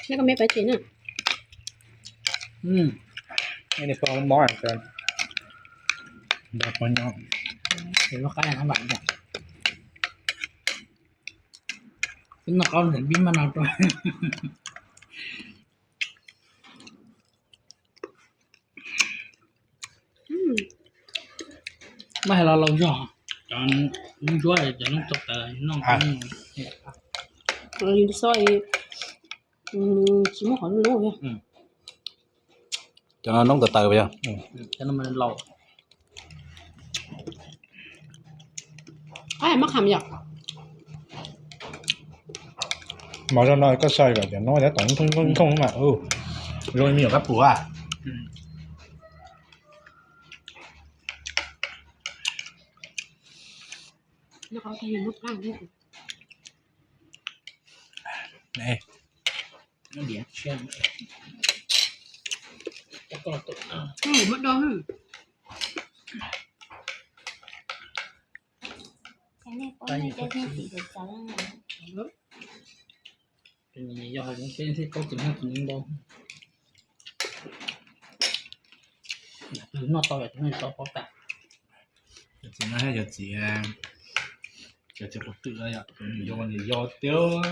นี่ก็ไม่ไปจีนอ่ะไม่ได้ฟังมอสกันแบบมันเนาะ เห็นว่าใกล้ทั้งหลังจ้ะเป็นนักเอาเห็นบินมานานตัวไม่ให้เราย่อจานนุ่งช่วยจะนุ่งตกแต่น้องนุ่ง เราอยู่ซอยชิมของรู้เนี่ย cho nó nóng từ từ vậy. จะนั่นมันเรา ไอ้มะขามหยอก màu cho nó có xoay vào cho nó đã tổng không mà rồi nhiều các bùa à แล้วเขาใช้ยำมะพร้าวด้วย này ไม่เดี๋ยวเชื่อมแล้วก็ตัวมะดอง cái này có mấy cái gì thì được cháu là เป็นย่อยังเป็นที่เขาถึงให้ถึงบอหรือนอกต่อแบบนี้ต่อพอแต่ chỉ nói hay giờ chỉ một tự ra ạ do tiêu